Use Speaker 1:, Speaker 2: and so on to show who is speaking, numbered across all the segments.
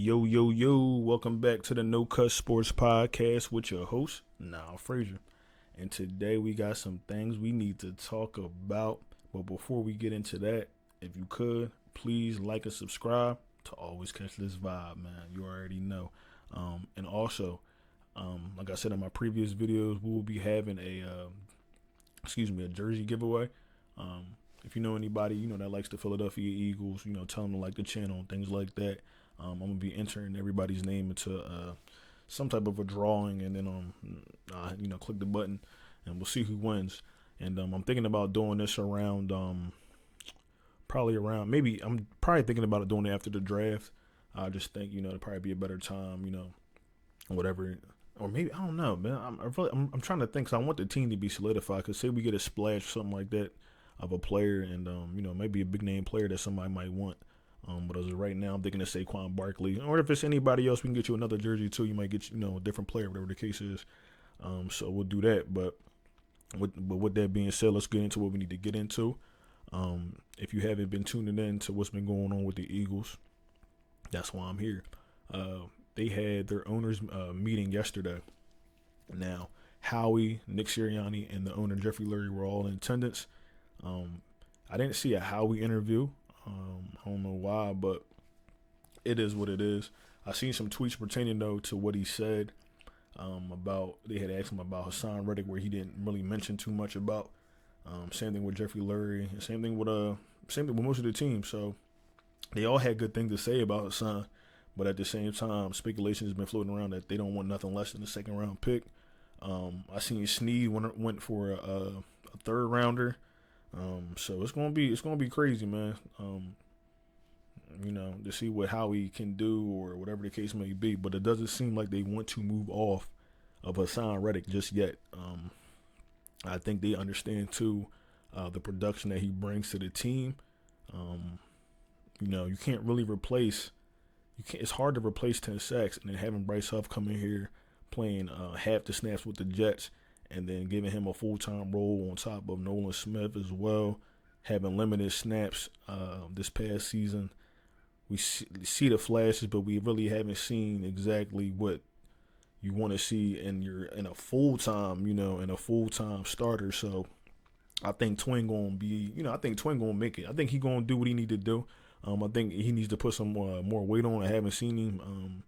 Speaker 1: Yo, yo, yo, welcome back to the No Cut Sports Podcast with your host, Niall Frazier. And today we got some things we need to talk about. But before we get into that, if you could, please like and subscribe to always catch this vibe, man. You already know. And also, like I said in my previous videos, we will be having a jersey giveaway. If you know anybody, that likes the Philadelphia Eagles, tell them to like the channel and things like that. I'm going to be entering everybody's name into some type of a drawing, and then, click the button, and we'll see who wins. And I'm thinking about doing this around, I'm probably thinking about doing it after the draft. I just think, it'll probably be a better time, whatever. Or maybe, I don't know, man. I'm trying to think, because I want the team to be solidified, because say we get a splash or something like that of a player, and, maybe a big name player that somebody might want. But as of right now, I'm thinking of Saquon Barkley. Or if it's anybody else, we can get you another jersey too. You might get, a different player, whatever the case is. So we'll do that. But with that being said, let's get into what we need to get into. If you haven't been tuning in to what's been going on with the Eagles, that's why I'm here. They had their owners meeting yesterday. Now, Howie, Nick Sirianni, and the owner Jeffery Lurie were all in attendance. I didn't see a Howie interview. I don't know why, but it is what it is. I seen some tweets pertaining though to what he said about. They had asked him about Hassan Reddick, where he didn't really mention too much about. Same thing with Jeffery Lurie, and same thing with most of the team. So they all had good things to say about Hassan, but at the same time, speculation has been floating around that they don't want nothing less than a second round pick. I seen Snead went for a third rounder. So it's gonna be crazy, man. To see what Howie can do or whatever the case may be. But it doesn't seem like they want to move off of Hassan Reddick just yet. I think they understand too the production that he brings to the team. You can't really replace. It's hard to replace 10 sacks, and then having Bryce Huff come in here playing half the snaps with the Jets, and then giving him a full-time role on top of Nolan Smith as well, having limited snaps this past season. We see the flashes, but we really haven't seen exactly what you want to see in a full-time starter. So I think Twin gonna make it. I think he gonna do what he need to do. I think he needs to put some more weight on. I haven't seen him.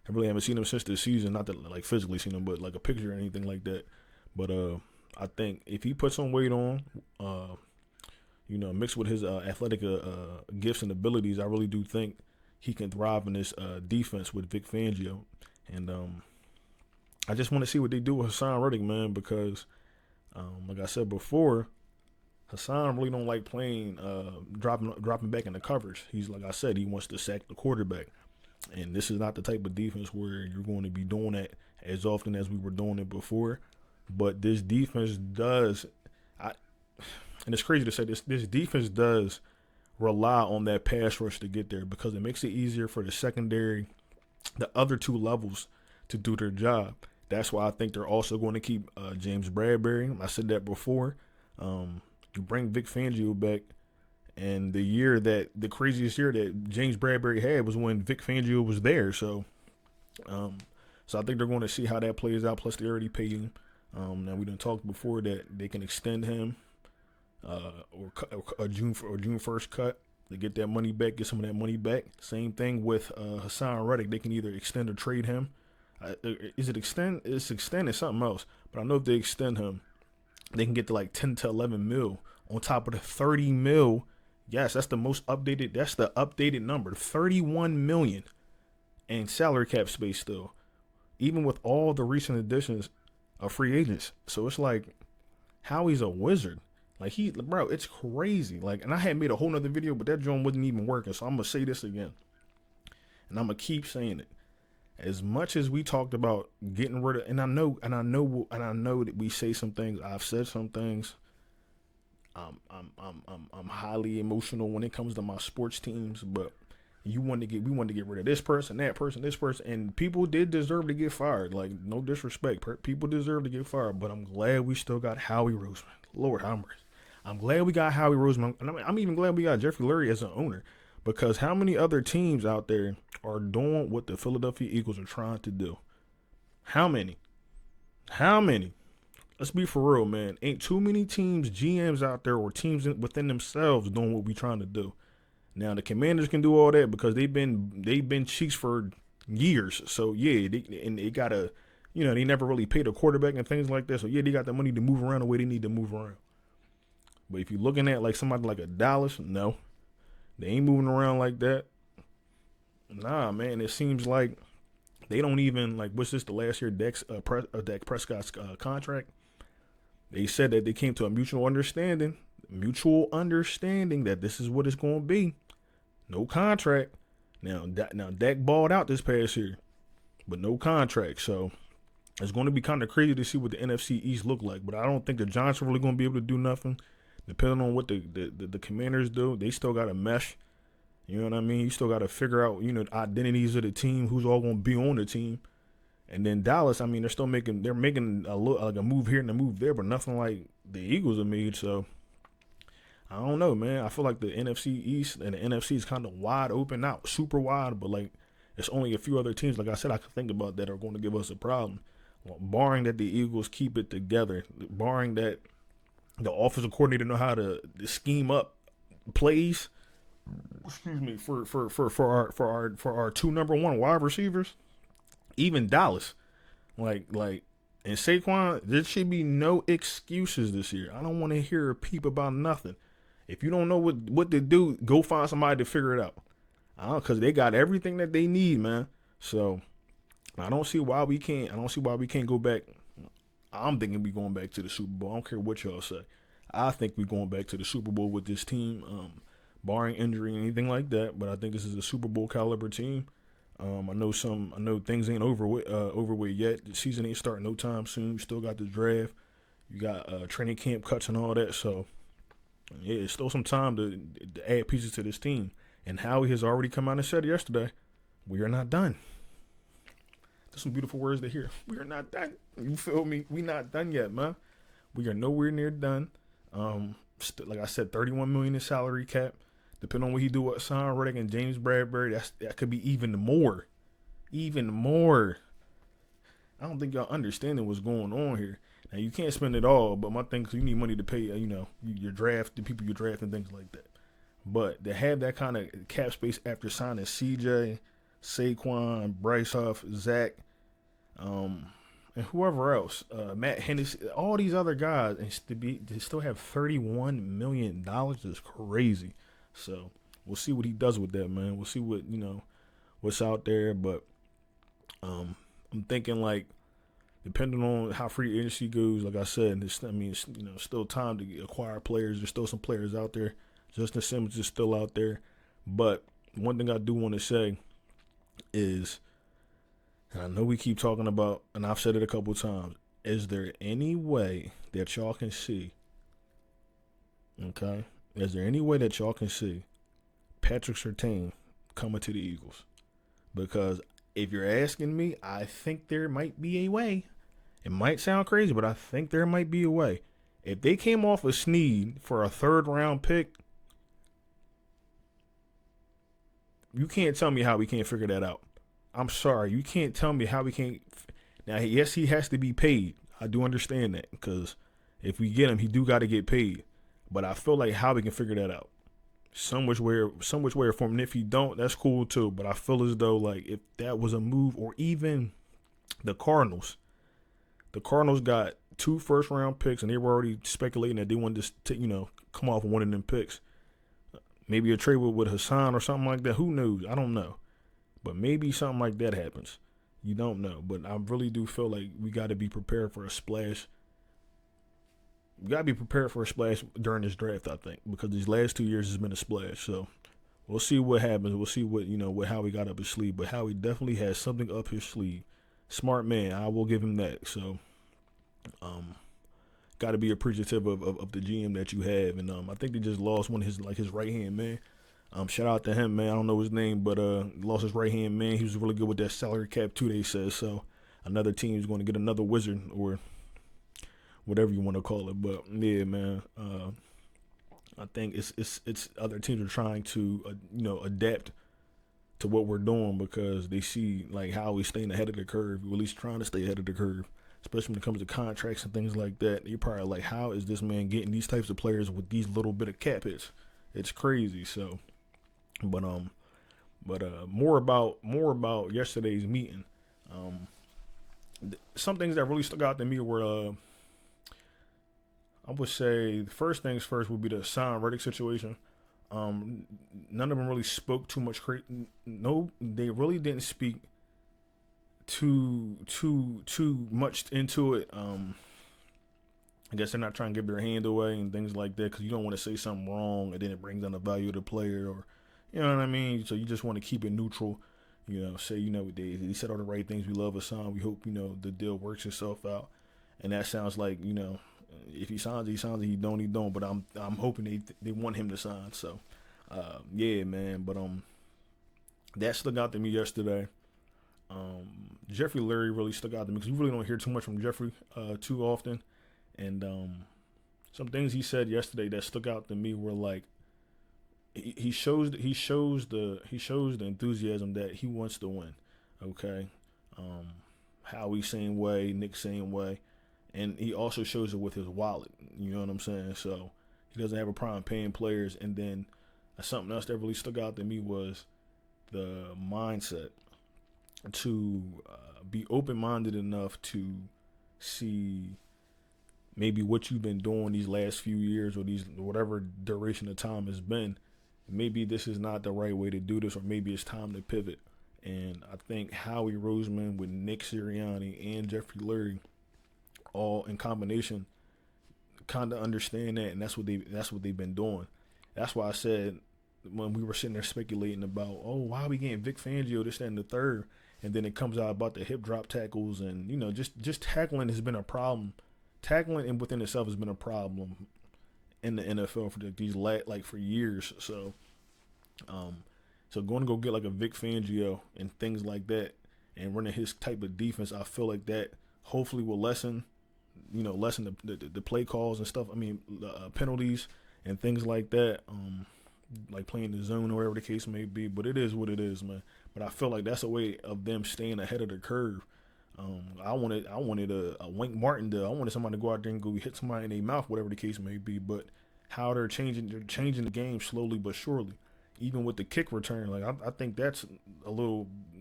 Speaker 1: I really haven't seen him since this season. Not that like physically seen him, but like a picture or anything like that. But I think if he puts some weight on, mixed with his athletic gifts and abilities, I really do think he can thrive in this defense with Vic Fangio. And I just want to see what they do with Hassan Reddick, man, because like I said before, Hassan really don't like playing dropping back in the covers. He's, like I said, he wants to sack the quarterback. And this is not the type of defense where you're going to be doing that as often as we were doing it before. But this defense does, and it's crazy to say this defense does rely on that pass rush to get there, because it makes it easier for the secondary, the other two levels, to do their job. That's why I think they're also going to keep James Bradbury. I said that before. You bring Vic Fangio back, and the craziest year that James Bradbury had was when Vic Fangio was there. So I think they're going to see how that plays out. Plus, they already paid him. Now we done talked before that they can extend him, or a June 1st cut to get that money back, get some of that money back. Same thing with Hassan Reddick. They can either extend or trade him. Is it extend? It's extend is something else. But I know if they extend him, they can get to like 10 to 11 mil on top of the 30 mil. Yes, that's the most updated. That's the updated number, 31 million, and salary cap space still, even with all the recent additions of free agents. So it's like Howie's a wizard. Like it's crazy. Like, and I had made a whole nother video, but that joint wasn't even working. So I'm gonna say this again, and I'm gonna keep saying it. As much as we talked about getting rid of, and I know that we say some things. I've said some things. I'm highly emotional when it comes to my sports teams, but we wanted to get rid of this person, that person, this person, and people did deserve to get fired. Like, no disrespect, people deserve to get fired, but I'm glad we still got Howie Roseman. Lord have mercy. I'm glad we got Howie Roseman, and I'm even glad we got Jeffery Lurie as an owner, Because how many other teams out there are doing what the Philadelphia Eagles are trying to do? How many? How many? Let's be for real, man. Ain't too many teams, GMs out there, or teams within themselves doing what we trying to do. Now the Commanders can do all that because they've been cheeks for years. So yeah, they gotta, they never really paid a quarterback and things like that. So yeah, they got the money to move around the way they need to move around. But if you're looking at like somebody like a Dallas, no, they ain't moving around like that. Nah, man, it seems like they don't even like. What's this? The last year Dak Prescott's contract. They said that they came to a mutual understanding that this is what it's going to be. No contract. Now Dak balled out this past year, but no contract. So it's going to be kind of crazy to see what the NFC East look like. But I don't think the Giants are really going to be able to do nothing. Depending on what the Commanders do, they still got to mesh. You know what I mean? You still got to figure out, identities of the team, who's all going to be on the team. And then Dallas, I mean, they're making a move here and a move there, but nothing like the Eagles have made. So I don't know, man. I feel like the NFC East and the NFC is kind of wide open, not super wide, but like there's only a few other teams, like I said, I could think about that are going to give us a problem. Well, barring that the Eagles keep it together, barring that the offensive coordinator know how to scheme up plays. Excuse me, for our two number one wide receivers. Even Dallas, like, and Saquon, there should be no excuses this year. I don't want to hear a peep about nothing. If you don't know what to do, go find somebody to figure it out. Because they got everything that they need, man. So I don't see why we can't. Go back. I'm thinking we going back to the Super Bowl. I don't care what y'all say. I think we going back to the Super Bowl with this team, barring injury or anything like that. But I think this is a Super Bowl caliber team. I know things ain't over with yet. The season ain't starting no time soon. You still got the draft. You got training camp cuts and all that. So yeah, it's still some time to add pieces to this team. And Howie has already come out and said yesterday, we are not done. That's some beautiful words to hear. We are not done. You feel me? We not done yet, man. We are nowhere near done. Like I said, $31 million in salary cap. Depending on what he do with Hassan Reddick and James Bradbury, that could be even more. Even more. I don't think y'all understanding what's going on here. Now, you can't spend it all, but my thing is you need money to pay, your draft, the people you draft and things like that. But to have that kind of cap space after signing CJ, Saquon, Bryce Huff, Zach, and whoever else, Matt Hennessy, all these other guys, and to still have $31 million is crazy. So we'll see what he does with that, man. We'll see what's out there. But I'm thinking like, depending on how free agency goes, like I said, it's still time to acquire players. There's still some players out there. Justin Simmons is still out there. But one thing I do want to say is, and I know we keep talking about, and I've said it a couple times, is there any way that y'all can see, okay? Is there any way that y'all can see Patrick Surtain coming to the Eagles? Because if you're asking me, I think there might be a way. It might sound crazy, but I think there might be a way. If they came off of Snead for a third-round pick, you can't tell me how we can't figure that out. I'm sorry. You can't tell me how we can't. Now, yes, he has to be paid. I do understand that because if we get him, he do got to get paid. But I feel like how we can figure that out. Some which way or form. And if you don't, that's cool too. But I feel as though like if that was a move, or even the Cardinals got 2 first-round picks, and they were already speculating that they wanted to come off one of them picks. Maybe a trade with Hassan or something like that. Who knows? I don't know. But maybe something like that happens. You don't know. But I really do feel like we got to be prepared for a splash. We got to be prepared for a splash during this draft, I think, because these last 2 years has been a splash. So we'll see what happens. We'll see what Howie got up his sleeve. But Howie definitely has something up his sleeve. Smart man. I will give him that. So got to be appreciative of the GM that you have. And I think they just lost one of his right-hand man. Shout out to him, man. I don't know his name, but lost his right-hand man. He was really good with that salary cap too, they said. So another team is going to get another wizard or whatever you want to call it. But, yeah, man, I think it's other teams are trying to adapt to what we're doing because they see like how we staying ahead of the curve, or at least trying to stay ahead of the curve, especially when it comes to contracts and things like that. You're probably like, how is this man getting these types of players with these little bit of cap hits? It's crazy. So, but more about yesterday's meeting. Some things that really stuck out to me were, I would say the first things first would be the Hassan Reddick situation. None of them really spoke too much. No, they really didn't speak too much into it. I guess they're not trying to give their hand away and things like that because you don't want to say something wrong and then it brings down the value of the player, or you know what I mean. So you just want to keep it neutral. Say they said all the right things. We love Hassan. We hope the deal works itself out. And that sounds like if he signs, he signs. If he don't. But I'm hoping they want him to sign. So, yeah, man. But that stuck out to me yesterday. Jeffery Lurie really stuck out to me because we really don't hear too much from Jeffrey too often. And some things he said yesterday that stuck out to me were like he shows the enthusiasm that he wants to win. Okay, Howie same way, Nick same way. And he also shows it with his wallet. You know what I'm saying? So he doesn't have a problem paying players. And then something else that really stuck out to me was the mindset to be open-minded enough to see maybe what you've been doing these last few years or whatever duration of time has been. Maybe this is not the right way to do this, or maybe it's time to pivot. And I think Howie Roseman with Nick Sirianni and Jeffery Lurie all in combination kind of understand that, and that's what they've been doing. That's why I said when we were sitting there speculating about, why are we getting Vic Fangio, this, that, and the third, and then it comes out about the hip drop tackles, and just tackling has been a problem. Tackling and within itself has been a problem in the NFL for for years. So going to go get like a Vic Fangio and things like that, and running his type of defense, I feel like that hopefully will lessen the play calls and stuff. I mean, penalties and things like that, like playing the zone or whatever the case may be. But it is what it is, man. But I feel like that's a way of them staying ahead of the curve. I wanted a Wink Martindale. I wanted somebody to go out there and go hit somebody in their mouth, whatever the case may be. But how they're changing the game slowly but surely. Even with the kick return, like I think that's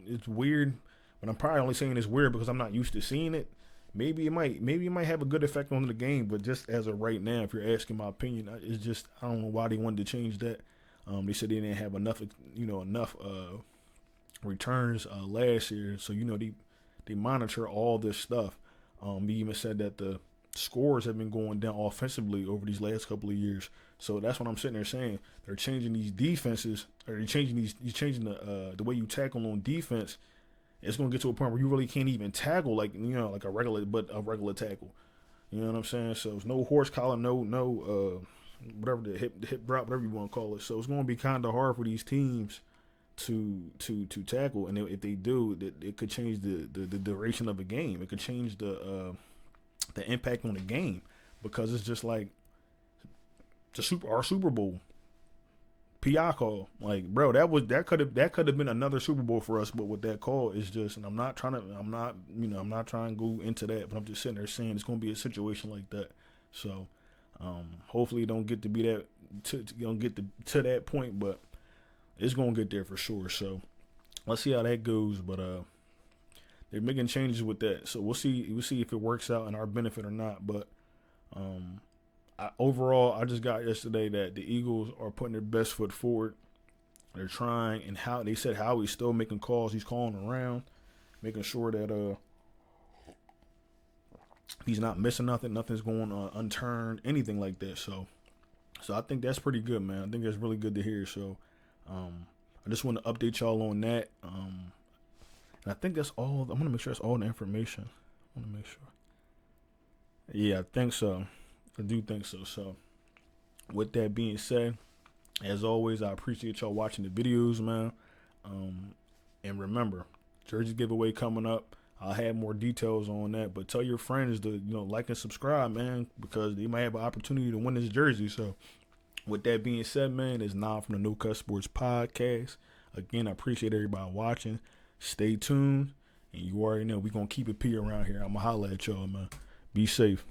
Speaker 1: it's weird. But I'm probably only saying it's weird because I'm not used to seeing it. Maybe it might have a good effect on the game, but just as of right now, if you're asking my opinion, it's just I don't know why they wanted to change that. They said they didn't have enough returns last year, so they monitor all this stuff. They even said that the scores have been going down offensively over these last couple of years. So that's what I'm sitting there saying. They're changing these defenses, or you're changing the way you tackle on defense. It's going to get to a point where you really can't even tackle like a regular tackle. You know what I'm saying? So it's no horse collar, no whatever the hip drop, whatever you want to call it. So it's going to be kind of hard for these teams to tackle, and if they do, it could change the duration of a game. It could change the impact on the game, because it's just like our Super Bowl PI call. Like, bro, that could have been another Super Bowl for us, but with that call, it's just, and I'm not trying to go into that, but I'm just sitting there saying it's going to be a situation like that. So hopefully it don't get to be that don't get to that point, but it's going to get there for sure. So let's see how that goes, but they're making changes with that, so we'll see if it works out in our benefit or not. But overall, I just got yesterday that the Eagles are putting their best foot forward. They're trying, and they said Howie's still making calls. He's calling around, making sure that he's not missing nothing. Nothing's going unturned, anything like that. So I think that's pretty good, man. I think that's really good to hear. So I just want to update y'all on that. And I think that's all. I'm going to make sure that's all the information. I want to make sure. Yeah, I think so. I do think so. So with that being said, as always, I appreciate y'all watching the videos, man. And remember, jersey giveaway coming up. I'll have more details on that, but tell your friends to like and subscribe, man, because they might have an opportunity to win this jersey. So With that being said, man, it's Nam from the No Cut Sports Podcast. Again, I appreciate everybody watching. Stay tuned. And you already know we're going to keep it P around here. I'm going to holler at y'all, man. Be safe.